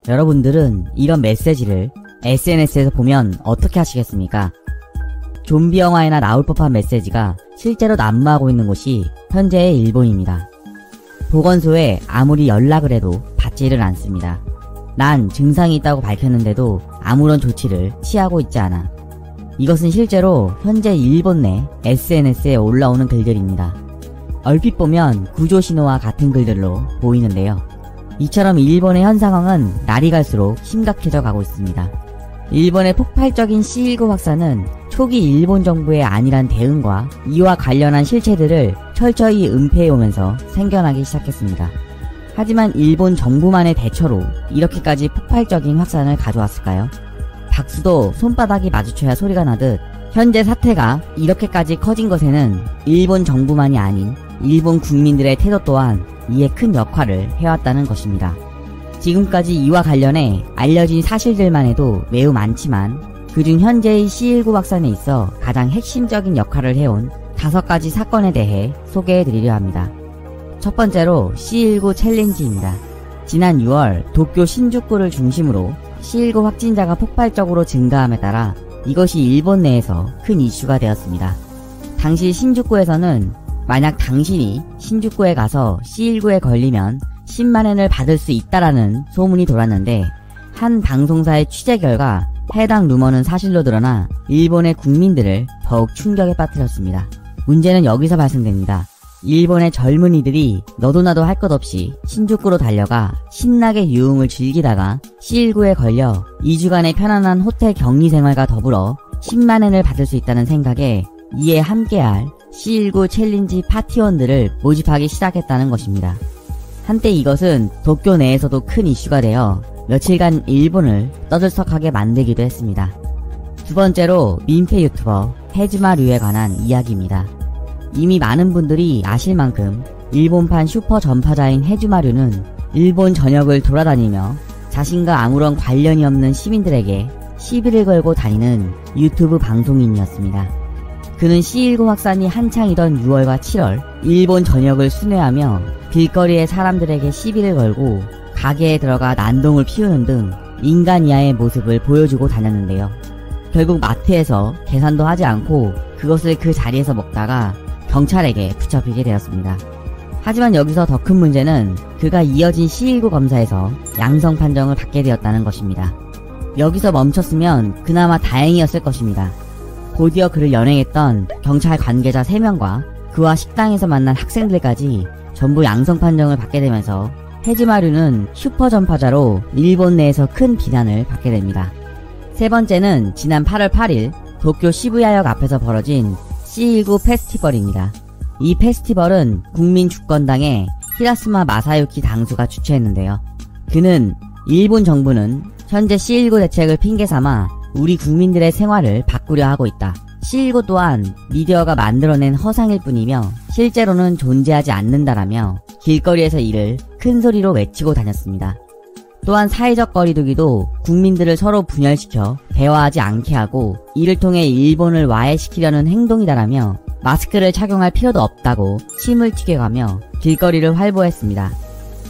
여러분들은 이런 메시지를 SNS에서 보면 어떻게 하시겠습니까? 좀비 영화에나 나올 법한 메시지가 실제로 난무하고 있는 곳이 현재의 일본입니다. 보건소에 아무리 연락을 해도 받지를 않습니다. 난 증상이 있다고 밝혔는데도 아무런 조치를 취하고 있지 않아. 이것은 실제로 현재 일본 내 SNS에 올라오는 글들입니다. 얼핏 보면 구조신호와 같은 글들로 보이는데요. 이처럼 일본의 현 상황은 날이 갈수록 심각해져 가고 있습니다. 일본의 폭발적인 C19 확산은 초기 일본 정부의 안일한 대응과 이와 관련한 실체들을 철저히 은폐해오면서 생겨나기 시작했습니다. 하지만 일본 정부만의 대처로 이렇게까지 폭발적인 확산을 가져왔을까요? 박수도 손바닥이 마주쳐야 소리가 나듯 현재 사태가 이렇게까지 커진 것에는 일본 정부만이 아닌 일본 국민들의 태도 또한 이에 큰 역할을 해왔다는 것입니다. 지금까지 이와 관련해 알려진 사실들만 해도 매우 많지만 그중 현재의 C19 확산에 있어 가장 핵심적인 역할을 해온 5가지 사건에 대해 소개해드리려 합니다. 첫 번째로 C19 챌린지입니다. 지난 6월 도쿄 신주쿠를 중심으로 C19 확진자가 폭발적으로 증가함에 따라 이것이 일본 내에서 큰 이슈가 되었습니다. 당시 신주쿠에서는 만약 당신이 신주쿠에 가서 C19에 걸리면 10만엔을 받을 수 있다라는 소문이 돌았는데 한 방송사의 취재 결과 해당 루머는 사실로 드러나 일본의 국민들을 더욱 충격에 빠뜨렸습니다. 문제는 여기서 발생됩니다. 일본의 젊은이들이 너도 나도 할 것 없이 신주쿠로 달려가 신나게 유흥을 즐기다가 C19에 걸려 2주간의 편안한 호텔 격리 생활과 더불어 10만엔을 받을 수 있다는 생각에 이에 함께할 C19 챌린지 파티원들을 모집하기 시작했다는 것입니다. 한때 이것은 도쿄 내에서도 큰 이슈가 되어 며칠간 일본을 떠들썩하게 만들기도 했습니다. 두 번째로 민폐 유튜버 헤즈마류에 관한 이야기입니다. 이미 많은 분들이 아실 만큼 일본판 슈퍼 전파자인 헤즈마류는 일본 전역을 돌아다니며 자신과 아무런 관련이 없는 시민들에게 시비를 걸고 다니는 유튜브 방송인이었습니다. 그는 C19 확산이 한창이던 6월과 7월 일본 전역을 순회하며 길거리에 사람들에게 시비를 걸고 가게에 들어가 난동을 피우는 등 인간 이하의 모습을 보여주고 다녔는데요. 결국 마트에서 계산도 하지 않고 그것을 그 자리에서 먹다가 경찰에게 붙잡히게 되었습니다. 하지만 여기서 더 큰 문제는 그가 이어진 C19 검사에서 양성 판정을 받게 되었다는 것입니다. 여기서 멈췄으면 그나마 다행이었을 것입니다. 곧이어 그를 연행했던 경찰 관계자 3명과 그와 식당에서 만난 학생들까지 전부 양성 판정을 받게 되면서 헤즈마류는 슈퍼 전파자로 일본 내에서 큰 비난을 받게 됩니다. 세 번째는 지난 8월 8일 도쿄 시부야역 앞에서 벌어진 C19 페스티벌입니다. 이 페스티벌은 국민주권당의 히라스마 마사유키 당수가 주최했는데요. 그는 일본 정부는 현재 C19 대책을 핑계삼아 우리 국민들의 생활을 바꾸려 하고 있다. C19 또한 미디어가 만들어낸 허상일 뿐이며 실제로는 존재하지 않는다라며 길거리에서 이를 큰 소리로 외치고 다녔습니다. 또한 사회적 거리두기도 국민들을 서로 분열시켜 대화하지 않게 하고 이를 통해 일본을 와해시키려는 행동이다라며 마스크를 착용할 필요도 없다고 침을 튀겨가며 길거리를 활보했습니다.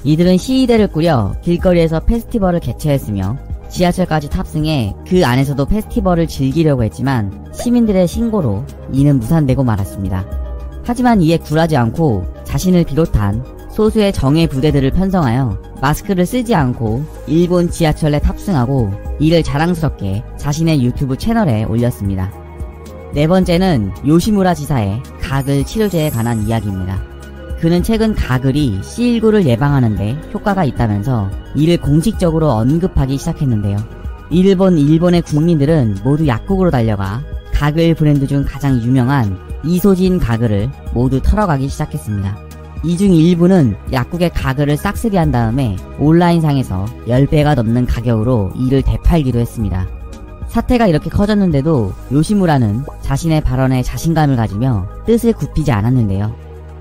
이들은 시위대를 꾸려 길거리에서 페스티벌을 개최했으며 지하철까지 탑승해 그 안에서도 페스티벌을 즐기려고 했지만 시민들의 신고로 이는 무산되고 말았습니다. 하지만 이에 굴하지 않고 자신을 비롯한 소수의 정예 부대들을 편성하여 마스크를 쓰지 않고 일본 지하철에 탑승하고 이를 자랑스럽게 자신의 유튜브 채널에 올렸습니다. 네 번째는 요시무라 지사의 가글 치료제에 관한 이야기입니다. 그는 최근 가글이 C19를 예방하는데 효과가 있다면서 이를 공식적으로 언급하기 시작했는데요. 일본의 국민들은 모두 약국으로 달려가 가글 브랜드 중 가장 유명한 이소진 가글을 모두 털어가기 시작했습니다. 이 중 일부는 약국의 가글을 싹쓸이한 다음에 온라인상에서 10배가 넘는 가격으로 이를 되팔기도 했습니다. 사태가 이렇게 커졌는데도 요시무라는 자신의 발언에 자신감을 가지며 뜻을 굽히지 않았는데요.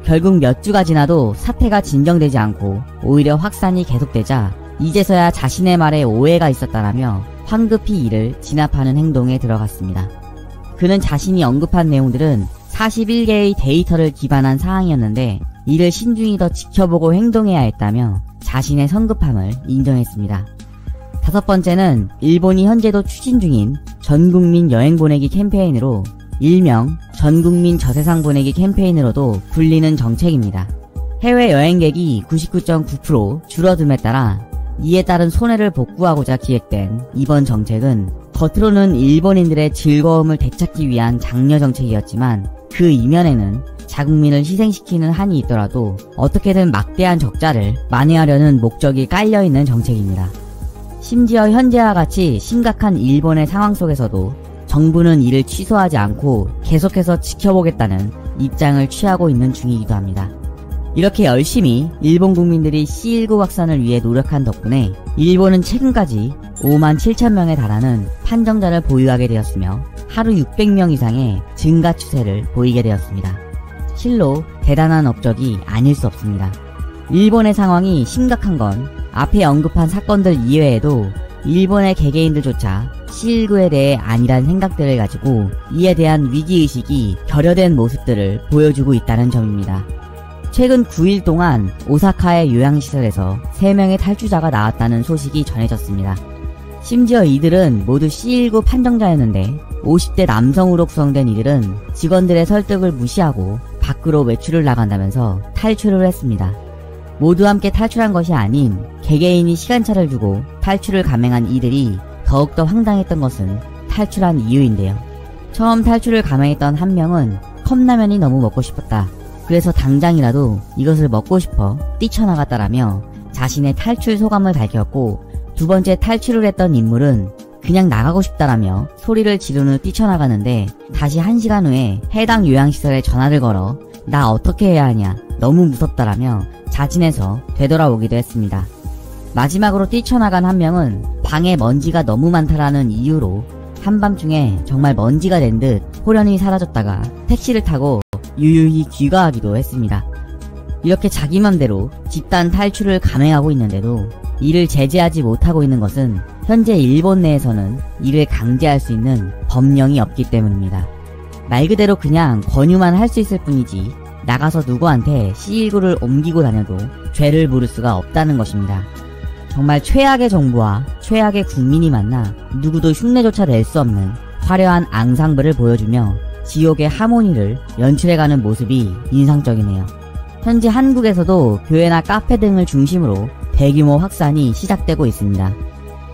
결국 몇 주가 지나도 사태가 진정되지 않고 오히려 확산이 계속되자 이제서야 자신의 말에 오해가 있었다라며 황급히 이를 진압하는 행동에 들어갔습니다. 그는 자신이 언급한 내용들은 41개의 데이터를 기반한 사항이었는데 이를 신중히 더 지켜보고 행동해야 했다며 자신의 성급함을 인정했습니다. 5번째는 일본이 현재도 추진 중인 전국민 여행 보내기 캠페인으로 일명 전국민 저세상 보내기 캠페인으로도 불리는 정책입니다. 해외 여행객이 99.9% 줄어듦에 따라 이에 따른 손해를 복구하고자 기획된 이번 정책은 겉으로는 일본인들의 즐거움을 되찾기 위한 장려 정책이었지만 그 이면에는 자국민을 희생시키는 한이 있더라도 어떻게든 막대한 적자를 만회하려는 목적이 깔려있는 정책입니다. 심지어 현재와 같이 심각한 일본의 상황 속에서도 정부는 이를 취소하지 않고 계속해서 지켜보겠다는 입장을 취하고 있는 중이기도 합니다. 이렇게 열심히 일본 국민들이 C19 확산을 위해 노력한 덕분에 일본은 최근까지 5만 7천 명에 달하는 판정자를 보유하게 되었으며 하루 600명 이상의 증가 추세를 보이게 되었습니다. 실로 대단한 업적이 아닐 수 없습니다. 일본의 상황이 심각한 건 앞에 언급한 사건들 이외에도 일본의 개개인들조차 C19에 대해 안일한 생각들을 가지고 이에 대한 위기의식이 결여된 모습들을 보여주고 있다는 점입니다. 최근 9일 동안 오사카의 요양시설에서 3명의 탈주자가 나왔다는 소식이 전해졌습니다. 심지어 이들은 모두 C19 판정자였는데 50대 남성으로 구성된 이들은 직원들의 설득을 무시하고 밖으로 외출을 나간다면서 탈출을 했습니다. 모두 함께 탈출한 것이 아닌 개개인이 시간차를 두고 탈출을 감행한 이들이 더욱더 황당했던 것은 탈출한 이유인데요. 처음 탈출을 감행했던 한 명은 컵라면이 너무 먹고 싶었다. 그래서 당장이라도 이것을 먹고 싶어 뛰쳐나갔다라며 자신의 탈출 소감을 밝혔고, 두 번째 탈출을 했던 인물은 그냥 나가고 싶다라며 소리를 지른 후 뛰쳐나가는데 다시 1시간 후에 해당 요양시설에 전화를 걸어 나 어떻게 해야 하냐, 너무 무섭다라며 자진해서 되돌아오기도 했습니다. 마지막으로 뛰쳐나간 한 명은 방에 먼지가 너무 많다라는 이유로 한밤중에 정말 먼지가 된 듯 호련히 사라졌다가 택시를 타고 유유히 귀가하기도 했습니다. 이렇게 자기 맘대로 집단 탈출을 감행하고 있는데도 이를 제재하지 못하고 있는 것은 현재 일본 내에서는 이를 강제할 수 있는 법령이 없기 때문입니다. 말 그대로 그냥 권유만 할 수 있을 뿐이지 나가서 누구한테 C19를 옮기고 다녀도 죄를 물을 수가 없다는 것입니다. 정말 최악의 정부와 최악의 국민이 만나 누구도 흉내조차 낼 수 없는 화려한 앙상블을 보여주며 지옥의 하모니를 연출해가는 모습이 인상적이네요. 현재 한국에서도 교회나 카페 등을 중심으로 대규모 확산이 시작되고 있습니다.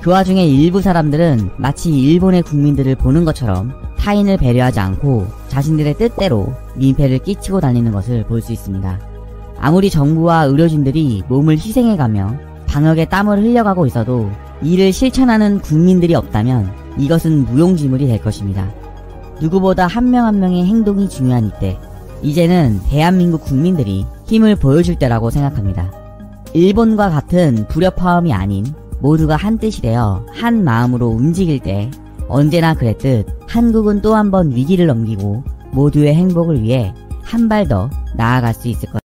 그 와중에 일부 사람들은 마치 일본의 국민들을 보는 것처럼 타인을 배려하지 않고 자신들의 뜻대로 민폐를 끼치고 다니는 것을 볼 수 있습니다. 아무리 정부와 의료진들이 몸을 희생해가며 방역에 땀을 흘려가고 있어도 이를 실천하는 국민들이 없다면 이것은 무용지물이 될 것입니다. 누구보다 한 명 한 명의 행동이 중요한 이때, 이제는 대한민국 국민들이 힘을 보여줄 때라고 생각합니다. 일본과 같은 불협화음이 아닌 모두가 한 뜻이 되어 한 마음으로 움직일 때 언제나 그랬듯 한국은 또 한 번 위기를 넘기고 모두의 행복을 위해 한 발 더 나아갈 수 있을 것입니다.